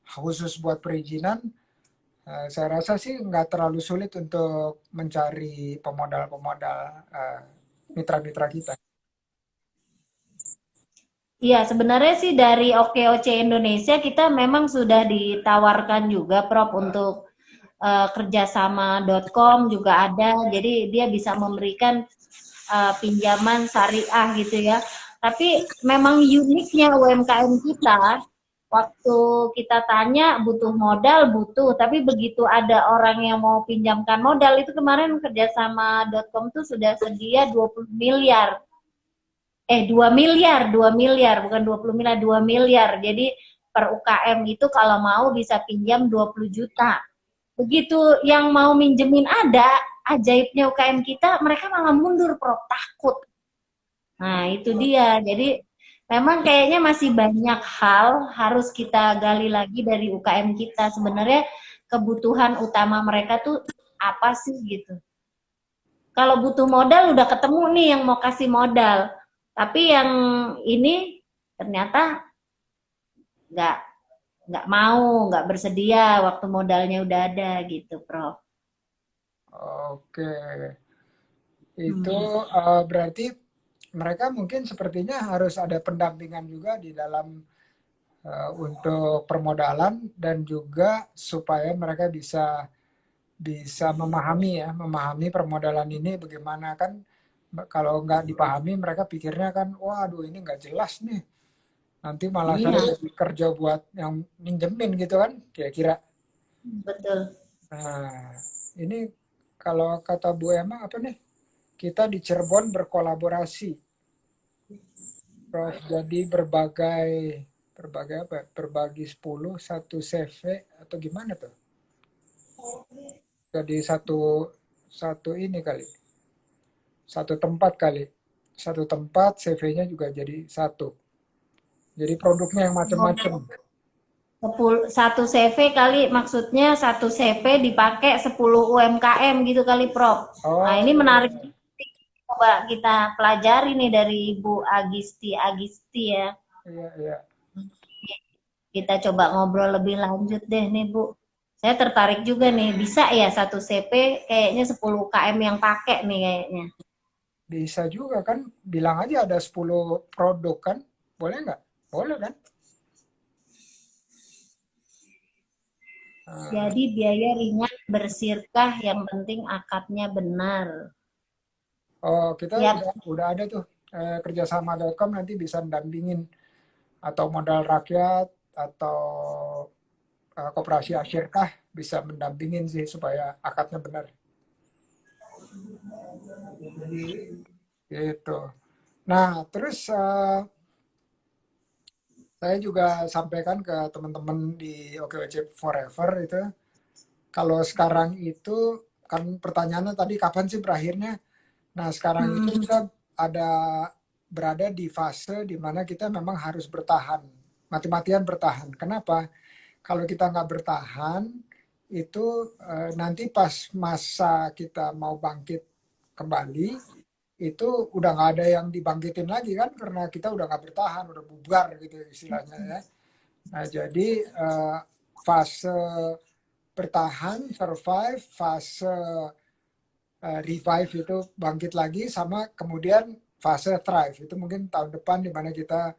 khusus buat perizinan, saya rasa sih nggak terlalu sulit untuk mencari pemodal-pemodal mitra-mitra kita. iya, sebenarnya sih dari OKOC Indonesia kita memang sudah ditawarkan juga, Prof, untuk kerjasama.com juga ada. Jadi dia bisa memberikan pinjaman syariah gitu ya. Tapi memang uniknya UMKM kita, waktu kita tanya butuh modal, butuh. Tapi begitu ada orang yang mau pinjamkan modal, itu kemarin kerjasama.com tuh sudah sedia 20 miliar 2 miliar, bukan 20 miliar, 2 miliar. Jadi per UKM itu kalau mau bisa pinjam 20 juta. Begitu yang mau minjemin ada, ajaibnya UKM kita, mereka malah mundur, Prof, takut. Nah, itu dia. Jadi memang kayaknya masih banyak hal harus kita gali lagi dari UKM kita. Sebenarnya kebutuhan utama mereka tuh apa sih gitu. Kalau butuh modal udah ketemu nih yang mau kasih modal. Tapi yang ini ternyata nggak nggak mau, nggak bersedia waktu modalnya udah ada gitu, Prof. Oke, itu Hmm. berarti mereka mungkin sepertinya harus ada pendampingan juga di dalam untuk permodalan dan juga supaya mereka bisa bisa memahami ya, memahami permodalan ini bagaimana kan. Kalau nggak dipahami mereka pikirnya kan, waduh ini nggak jelas nih, nanti malah saya Iya, jadi kerja buat yang minjemin gitu kan, kira-kira. betul. Nah, ini kalau kata Bu Emma apa nih? Kita di Cirebon berkolaborasi, Prof. Jadi berbagai berbagai apa? Berbagi 10 satu CV atau gimana tuh? Jadi satu satu ini kali, satu tempat kali, satu tempat CV-nya juga jadi satu. Jadi produknya yang macam-macam. Satu CV kali, maksudnya satu CV dipakai 10 UMKM gitu kali, Prof. Nah, Oh ini iya, menarik. Coba kita pelajari nih dari Ibu Agisti ya. iya, iya. Kita coba ngobrol lebih lanjut deh nih, Bu. Saya tertarik juga nih, bisa ya satu CP kayaknya 10 KM yang pakai nih kayaknya. Bisa juga kan, bilang aja ada 10 produk kan, boleh nggak? Boleh kan? Nah, Jadi biaya ringan bersirkah, yang penting akadnya benar. oh kita Ya, udah ada tuh kerjasama.com nanti bisa dampingin atau modal rakyat atau koperasi asyirkah bisa mendampingin sih supaya akadnya benar gitu. Nah, terus saya juga sampaikan ke teman-teman di OKOC Forever itu, kalau sekarang itu kan pertanyaannya tadi kapan sih berakhirnya? Nah, sekarang itu kita ada berada di fase di mana kita memang harus bertahan, mati-matian bertahan. Kenapa? Kalau kita nggak bertahan, itu nanti pas masa kita mau bangkit kembali, itu udah nggak ada yang dibangkitin lagi kan, karena kita udah nggak bertahan, udah bubar gitu istilahnya ya. Nah, jadi fase bertahan, survive, fase revive itu bangkit lagi, sama kemudian fase thrive itu mungkin tahun depan di mana kita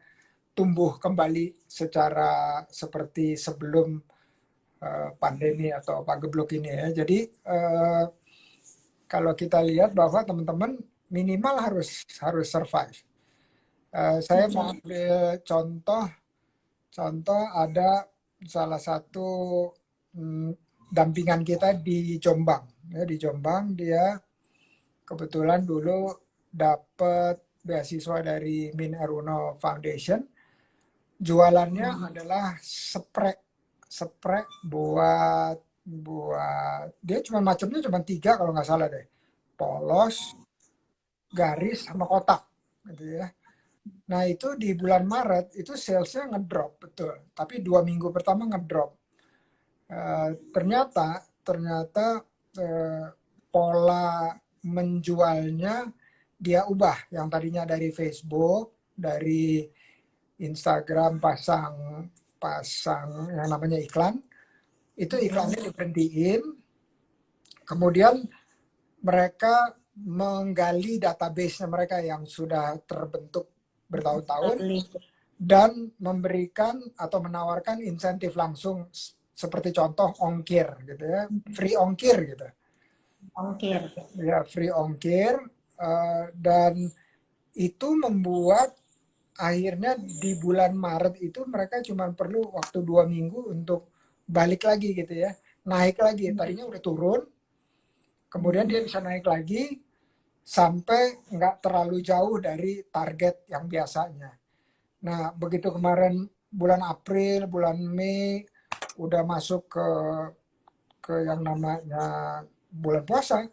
tumbuh kembali secara seperti sebelum pandemi atau pagebluk ini ya. Jadi kalau kita lihat bahwa teman-teman minimal harus harus survive. Saya mau ambil contoh, ada salah satu dampingan kita di Jombang. Ya, di Jombang dia kebetulan dulu dapat beasiswa dari Min Aruno Foundation. Jualannya adalah spray buat dia cuma macamnya cuma 3 kalau nggak salah deh, polos, garis, sama kotak gitu ya. Nah itu di bulan Maret itu salesnya ngedrop betul, tapi 2 minggu pertama ngedrop. Ternyata eh, pola menjualnya dia ubah, yang tadinya dari Facebook, dari Instagram pasang pasang yang namanya iklan, itu iklannya diberhentiin, kemudian mereka menggali database mereka yang sudah terbentuk bertahun-tahun dan memberikan atau menawarkan insentif langsung seperti contoh ongkir gitu ya, free ongkir gitu. ongkir. Ya, free ongkir dan itu membuat akhirnya di bulan Maret itu mereka cuma perlu waktu 2 minggu untuk balik lagi gitu ya, naik lagi, tadinya udah turun kemudian dia bisa naik lagi sampai nggak terlalu jauh dari target yang biasanya. Nah begitu kemarin bulan April, bulan Mei udah masuk ke yang namanya bulan puasa,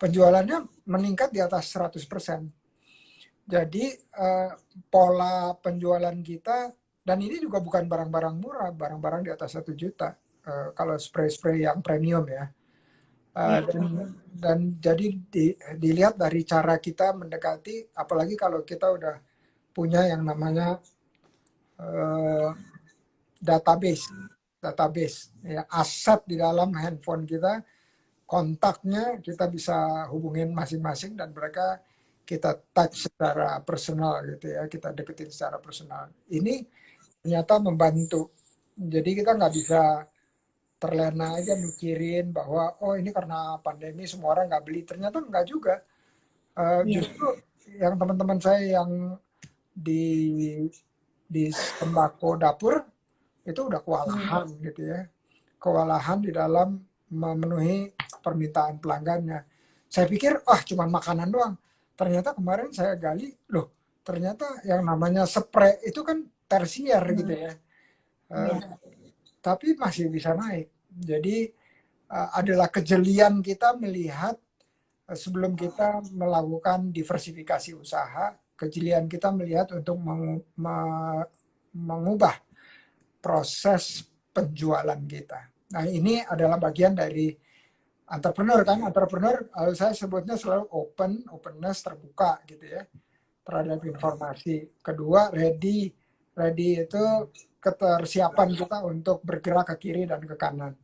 penjualannya meningkat di atas 100%. Jadi pola penjualan kita, dan ini juga bukan barang-barang murah, barang-barang di atas 1 juta. Kalau spray-spray yang premium ya. Dan jadi dilihat dari cara kita mendekati, apalagi kalau kita udah punya yang namanya uh, database, ya, aset di dalam handphone kita, kontaknya kita bisa hubungin masing-masing dan mereka kita touch secara personal gitu ya, kita deketin secara personal. Ini ternyata membantu. Jadi kita nggak bisa terlena aja mikirin bahwa oh ini karena pandemi semua orang nggak beli. Ternyata nggak juga. Justru yang teman-teman saya yang di di tembakau dapur itu udah kewalahan gitu ya, kewalahan di dalam memenuhi permintaan pelanggannya. Saya pikir cuman makanan doang, ternyata kemarin saya gali, loh ternyata yang namanya spray itu kan tersier gitu ya. Eh, tapi masih bisa naik. Jadi adalah kejelian kita melihat sebelum kita melakukan diversifikasi usaha, kejelian kita melihat untuk mengubah proses penjualan kita. Nah, ini adalah bagian dari entrepreneur kan. Entrepreneur saya sebutnya selalu openness, terbuka gitu ya terhadap informasi. Kedua, ready itu ketersiapan kita untuk bergerak ke kiri dan ke kanan,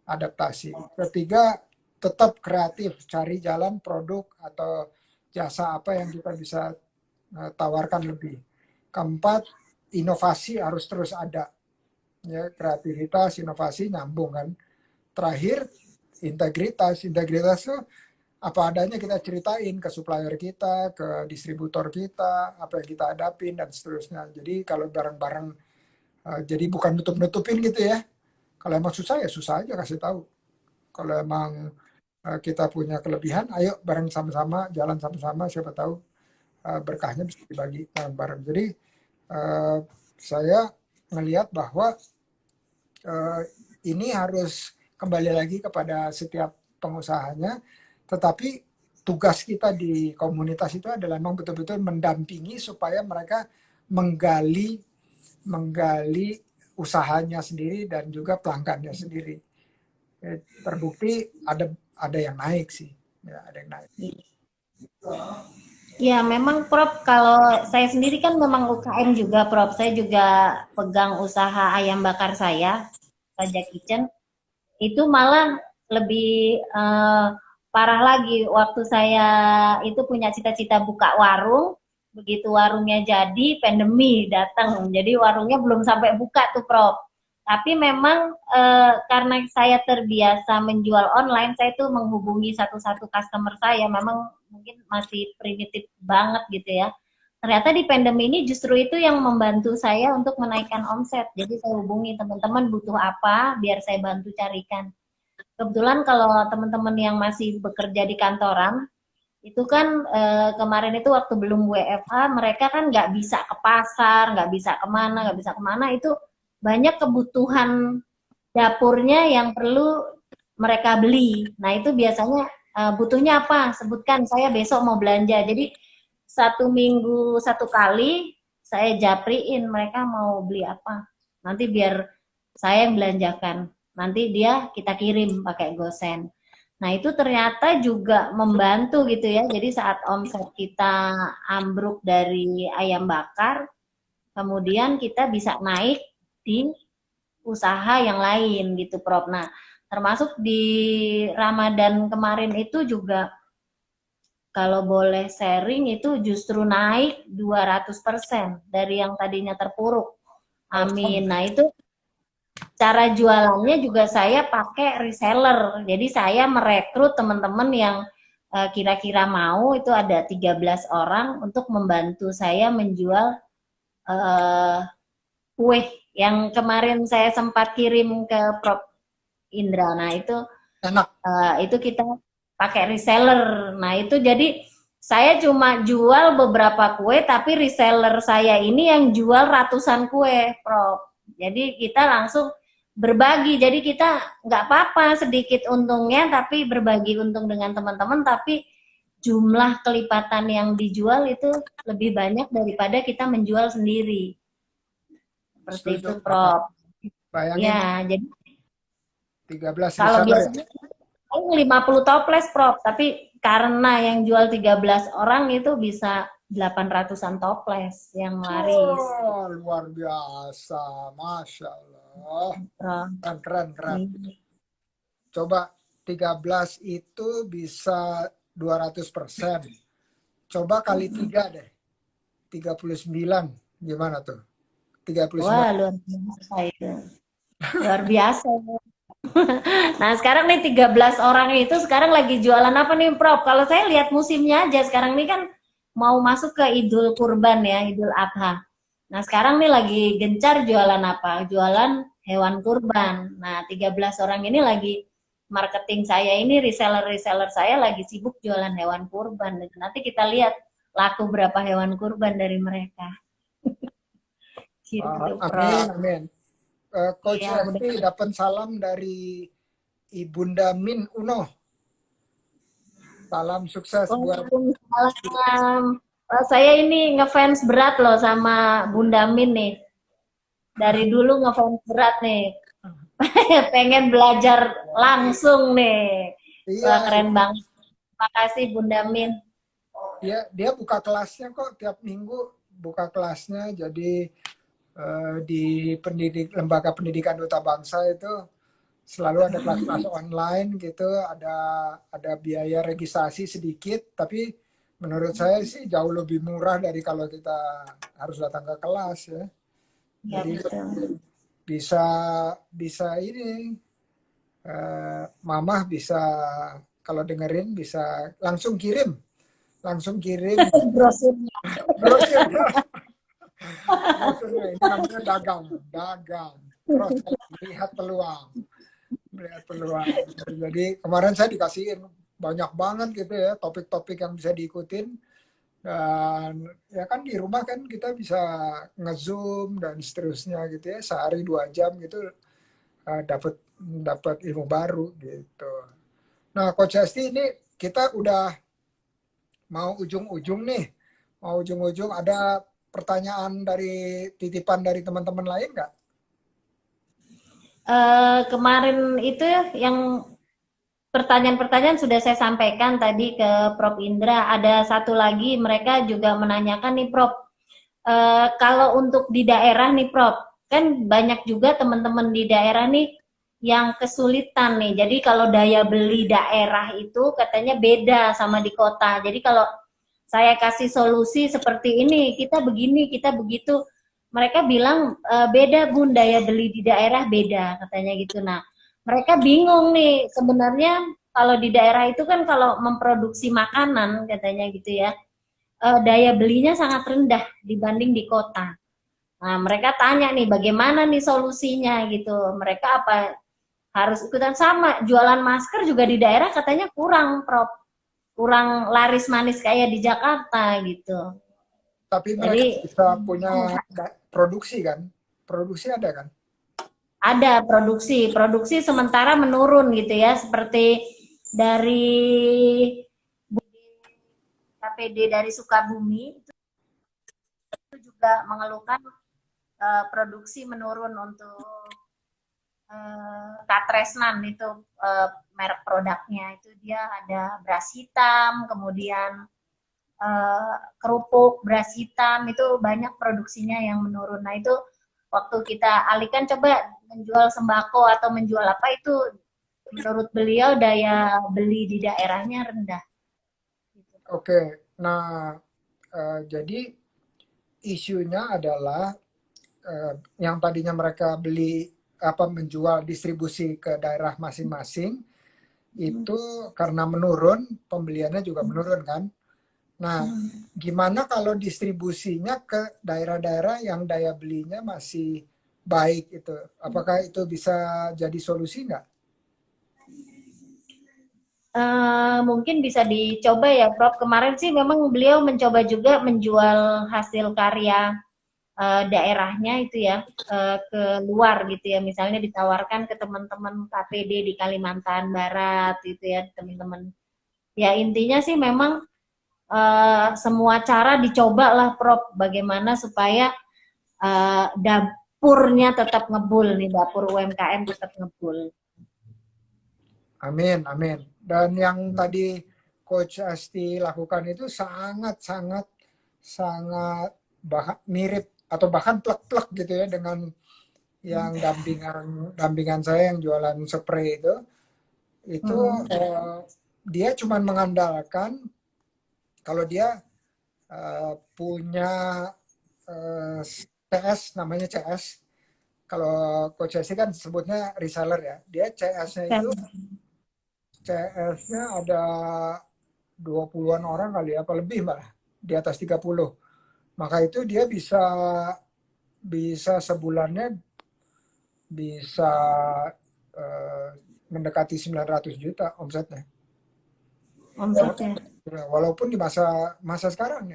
adaptasi. Ketiga, tetap kreatif, cari jalan produk atau jasa apa yang kita bisa tawarkan lebih. Keempat, inovasi harus terus ada, ya, kreativitas, inovasi nyambung kan. Terakhir, integritas tuh apa adanya kita ceritain ke supplier kita, ke distributor kita, apa yang kita hadapin dan seterusnya. Jadi kalau bareng-bareng, jadi bukan nutup-nutupin gitu ya. Kalau emang susah ya susah aja kasih tahu. Kalau emang kita punya kelebihan, ayo bareng sama-sama, jalan sama-sama, siapa tahu berkahnya bisa dibagi bareng-bareng. Jadi saya melihat bahwa ini harus kembali lagi kepada setiap pengusahanya, tetapi tugas kita di komunitas itu adalah memang betul-betul mendampingi supaya mereka menggali usahanya sendiri dan juga pelanggannya sendiri. Terbukti ada yang naik sih, ya, ada yang naik. Ya, memang Prof, kalau saya sendiri kan memang UKM juga Prof. Saya juga pegang usaha ayam bakar saya, Raja Kitchen. Itu malah lebih parah lagi. Waktu saya itu punya cita-cita buka warung, begitu warungnya jadi, pandemi datang. Jadi warungnya belum sampai buka tuh Prof. Tapi memang karena saya terbiasa menjual online, saya tuh menghubungi satu-satu customer saya. Memang mungkin masih primitif banget gitu ya. Ternyata di pandemi ini justru itu yang membantu saya untuk menaikkan omset. Jadi saya hubungi teman-teman butuh apa, biar saya bantu carikan. Kebetulan kalau teman-teman yang masih bekerja di kantoran, itu kan kemarin itu waktu belum WFH, mereka kan nggak bisa ke pasar, nggak bisa kemana, itu banyak kebutuhan dapurnya yang perlu mereka beli. Nah itu biasanya butuhnya apa? Sebutkan, saya besok mau belanja. Jadi 1 minggu 1 kali saya japriin mereka mau beli apa. Nanti biar saya yang belanjakan. Nanti kita kirim pakai GoSend. Nah itu ternyata juga membantu gitu ya. Jadi saat omset kita ambruk dari ayam bakar, kemudian kita bisa naik di usaha yang lain gitu Prof. Nah termasuk di Ramadan kemarin itu juga kalau boleh sharing itu justru naik 200% dari yang tadinya terpuruk. Amin. Nah itu cara jualannya juga saya pakai reseller. Jadi saya merekrut teman-teman yang kira-kira mau, itu ada 13 orang untuk membantu saya menjual kue yang kemarin saya sempat kirim ke Prof. Indra. Nah itu Enak. Itu kita pakai reseller. Nah itu jadi saya cuma jual beberapa kue, tapi reseller saya ini yang jual ratusan kue, Prof. Jadi kita langsung berbagi. Jadi kita nggak apa-apa sedikit untungnya, tapi berbagi untung dengan teman-teman. Tapi jumlah kelipatan yang dijual itu lebih banyak daripada kita menjual sendiri. Seperti itu, Prof. Bayangin. Ya, jadi 13 kalau reseller. biasanya 50 toples Prof, tapi karena yang jual 13 orang itu bisa 800-an toples yang laris. Oh, luar biasa, Masya Allah. Keren. Coba 13 itu bisa 200%. Coba kali 3 deh. 39. Gimana tuh? 39. Wah, luar biasa itu. Luar biasa. Nah, sekarang nih 13 orang itu sekarang lagi jualan apa nih, Prof? Kalau saya lihat musimnya aja, sekarang ini kan mau masuk ke Idul Kurban ya, Idul Adha. Nah, sekarang nih lagi gencar jualan apa? Jualan hewan kurban. Nah, 13 orang ini lagi marketing saya ini, reseller-reseller saya lagi sibuk jualan hewan kurban. Nanti kita lihat laku berapa hewan kurban dari mereka. Gitu, amin. Coach ya, FT dapat salam dari Ibunda Min Uno. Salam sukses buat. Salam. Saya ini ngefans berat loh sama Bunda Min nih. Dari dulu ngefans berat nih. pengen belajar langsung nih. Iya, Wah, keren banget. Makasih Bunda Min. dia buka kelasnya kok tiap minggu, buka kelasnya. Jadi di lembaga pendidikan duta bangsa itu selalu ada kelas-kelas online gitu, ada biaya registrasi sedikit, tapi menurut saya sih jauh lebih murah dari kalau kita harus datang ke kelas ya. Ya, Jadi betul. bisa bisa ini mamah bisa kalau dengerin bisa langsung kirim Brosurnya. brosurnya. Brosurnya ini namanya dagang lihat peluang melihat peluang. Jadi kemarin saya dikasihin banyak banget gitu ya topik-topik yang bisa diikutin, dan ya kan di rumah kan kita bisa nge-zoom dan seterusnya gitu ya, sehari 2 jam gitu dapat dapat ilmu baru gitu. Nah, Coach Esti, ini kita udah mau ujung-ujung nih, mau ujung-ujung, ada pertanyaan dari titipan dari teman-teman lain nggak? Kemarin itu yang pertanyaan-pertanyaan sudah saya sampaikan tadi ke Prof. Indra. Ada satu lagi mereka juga menanyakan nih Prof. Kalau untuk di daerah nih Prof, kan banyak juga teman-teman di daerah nih yang kesulitan nih. Jadi kalau daya beli daerah itu katanya beda sama di kota. Jadi kalau saya kasih solusi seperti ini, kita begini, kita begitu, mereka bilang beda Bun, daya beli di daerah beda katanya gitu. Nah, mereka bingung nih sebenarnya kalau di daerah itu kan kalau memproduksi makanan katanya gitu ya, daya belinya sangat rendah dibanding di kota. Nah, mereka tanya nih bagaimana nih solusinya gitu. Mereka apa harus ikutan sama jualan masker juga di daerah katanya kurang, Prof. Kurang laris manis kayak di Jakarta gitu. Tapi mereka Jadi bisa punya produksi kan? Produksi ada kan? ada produksi sementara menurun gitu ya, seperti dari KPD dari Sukabumi itu juga mengeluhkan produksi menurun untuk Katresnan itu merek produknya itu dia ada beras hitam, kemudian kerupuk beras hitam itu banyak produksinya yang menurun. Nah itu waktu kita alihkan coba menjual sembako atau menjual apa itu menurut beliau daya beli di daerahnya rendah. Oke, nah jadi isunya adalah yang tadinya mereka beli apa menjual distribusi ke daerah masing-masing itu karena menurun, pembeliannya juga menurun kan. Nah, gimana kalau distribusinya ke daerah-daerah yang daya belinya masih baik itu? Apakah itu bisa jadi solusi nggak? Mungkin bisa dicoba ya Prof. Kemarin sih memang beliau mencoba juga menjual hasil karya daerahnya itu ya ke luar gitu ya, misalnya ditawarkan ke teman-teman KPD di Kalimantan Barat gitu ya, teman-teman ya. Intinya sih memang semua cara dicoba lah Prof, bagaimana supaya dapurnya tetap ngebul nih, dapur UMKM tetap ngebul. Amin, amin. Dan yang tadi Coach Asti lakukan itu sangat mirip atau bahkan plek-plek gitu ya dengan yang dampingan saya yang jualan spray itu dia cuma mengandalkan kalau dia punya CS, namanya CS. Kalau Coach Asti kan sebutnya reseller ya, dia CS-nya itu CS-nya ada 20-an orang kali ya, apa lebih malah, di atas 30. Maka itu dia bisa sebulannya bisa uh, mendekati 900 juta omsetnya. Omsetnya. Ya, walaupun di masa sekarang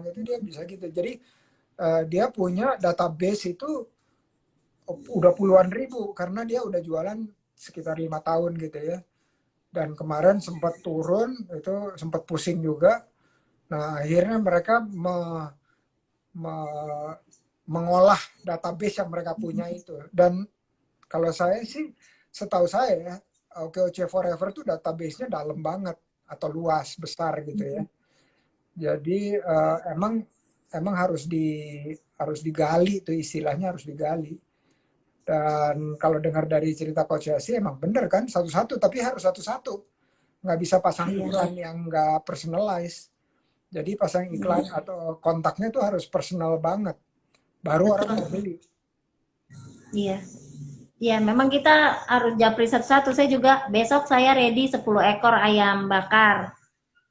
itu dia bisa gitu. Jadi dia punya database itu udah puluhan ribu karena dia udah jualan sekitar 5 tahun gitu ya. Dan kemarin sempat turun, itu sempat pusing juga. Nah, akhirnya mereka mengolah database yang mereka punya itu. Dan Kalau saya sih, setahu saya ya, OKOC Forever itu database-nya dalam banget atau luas, besar gitu ya. Jadi emang harus digali tuh istilahnya harus digali. Dan kalau dengar dari cerita Coach Yasi emang bener kan satu-satu tapi harus satu-satu. Nggak bisa pasang iklan yang nggak personalized. Jadi pasang iklan atau kontaknya tuh harus personal banget. Baru orang mau beli. Iya. Iya, memang kita harus japri satu-satu. Saya juga besok saya ready 10 ekor ayam bakar.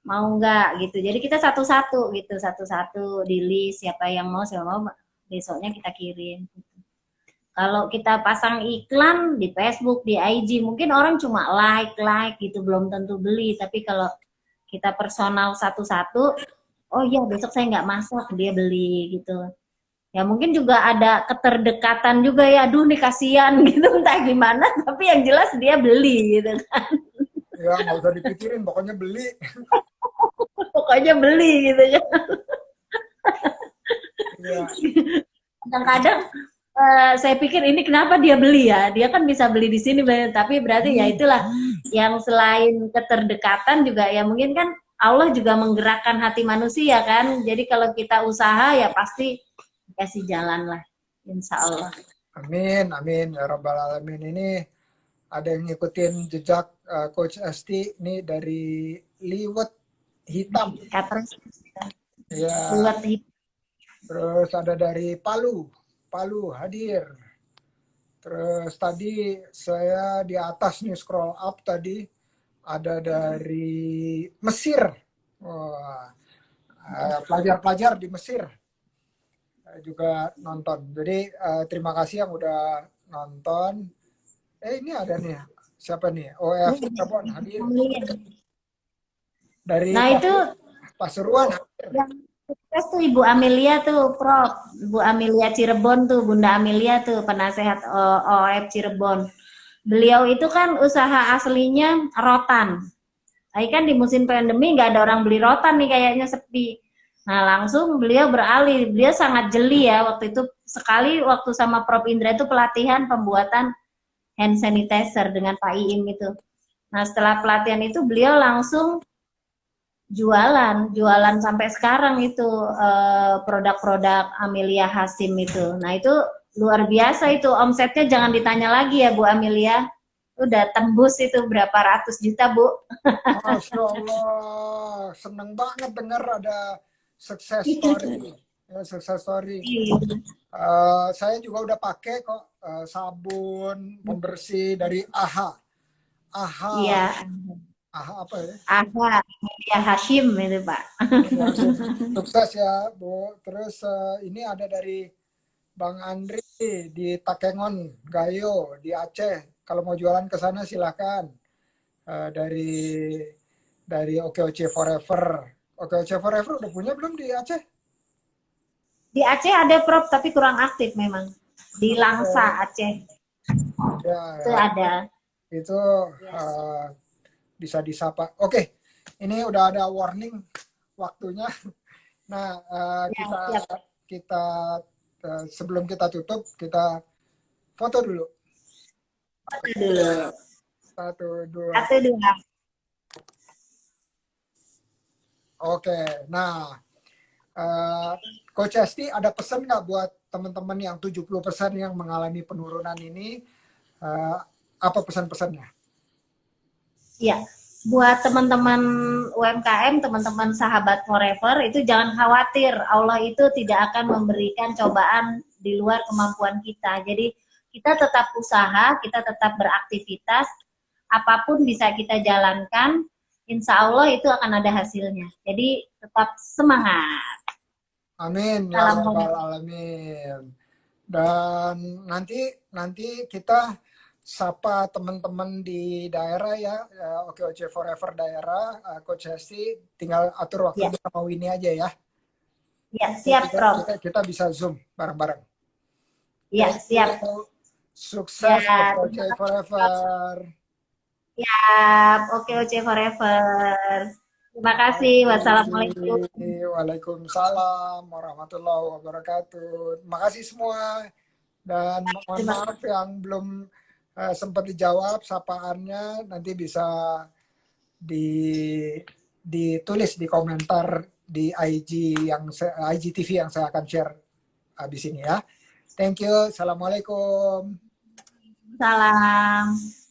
Mau nggak gitu. Jadi kita satu-satu gitu, satu-satu di list siapa yang mau, siapa mau besoknya kita kirim. Kalau kita pasang iklan di Facebook, di IG, mungkin orang cuma like gitu, belum tentu beli. Tapi kalau kita personal satu-satu, oh iya besok saya nggak masak, dia beli gitu. Ya mungkin juga ada keterdekatan juga ya, aduh nih kasihan gitu, entah gimana, tapi yang jelas dia beli gitu kan. Ya nggak usah dipikirin, pokoknya beli. Pokoknya beli gitu ya. Ya. Kadang-kadang saya pikir ini kenapa dia beli ya, dia kan bisa beli di sini, tapi berarti ya itulah yang selain keterdekatan juga ya mungkin kan Allah juga menggerakkan hati manusia kan, jadi kalau kita usaha ya pasti kasih jalan lah, insya Allah. Amin, amin ya rabbal alamin. Ini ada yang ngikutin jejak Coach Esti ini dari liwet hitam. Katanya Ya. buat Terus ada dari Palu, Palu hadir. Terus tadi saya di atas nih scroll up tadi ada dari Mesir. Wah, pelajar-pelajar di Mesir juga nonton. Jadi terima kasih yang udah nonton. Ini ada nih, siapa nih? OF Cirebon hadir. Dari nah itu Pasuruan hadir. yang sukses tuh Ibu Amelia tuh, Prof. Ibu Amelia Cirebon tuh, Bunda Amelia tuh, penasehat OF Cirebon. Beliau itu kan usaha aslinya rotan. Tapi kan di musim pandemi nggak ada orang beli rotan nih, kayaknya sepi. Nah langsung beliau beralih, beliau sangat jeli ya waktu itu. Sekali waktu sama Prof Indra itu pelatihan pembuatan hand sanitizer dengan Pak Iim itu. Nah setelah pelatihan itu beliau langsung jualan sampai sekarang itu produk-produk Amelia Hasim itu. Nah itu luar biasa itu, omsetnya jangan ditanya lagi ya Bu Amelia. Udah tembus itu berapa ratus juta Bu. Masya Allah, seneng banget dengar ada success story. Ya, success story. Saya juga udah pakai kok sabun pembersih dari AHA. AHA. Iya. AHA apa ya? AHA, Amelia Hashim itu Pak. Sukses ya Bu. Terus ini ada dari Bang Andri di Takengon, Gayo di Aceh. Kalau mau jualan ke sana silakan. Dari OKOC Forever. OKOC Forever udah punya belum di Aceh? Di Aceh ada Prof tapi kurang aktif memang. Di Langsa Aceh. Ya, Itu ada. Itu bisa disapa. Oke, ini udah ada warning waktunya. Nah, kita sebelum kita tutup kita foto dulu. Foto dulu. 1, 2. Oke, nah Coach Esti ada pesan nggak buat teman-teman yang 70% yang mengalami penurunan ini? Apa pesan-pesannya? Ya, buat teman-teman UMKM, teman-teman sahabat Forever, itu jangan khawatir. Allah itu tidak akan memberikan cobaan di luar kemampuan kita. Jadi kita tetap usaha, kita tetap beraktivitas, apapun bisa kita jalankan, insya Allah itu akan ada hasilnya. Jadi tetap semangat. Amin ya rabbal alamin. Dan nanti kita sapa teman-teman di daerah ya, OKOC Forever daerah, Coach Hesti tinggal atur waktu sama Winnie aja ya. Ya, siap Prof. Kita bisa Zoom bareng-bareng. Ya, siap. Sukses OKOC Forever. Siap, OKOC Forever. Terima kasih. Wassalamualaikum. Waalaikumsalam warahmatullahi wabarakatuh. Terima kasih semua. Dan mohon maaf yang belum sempat dijawab sapaannya, nanti bisa ditulis di komentar di IGTV yang saya akan share habis ini ya. Thank you. Assalamualaikum. Salam.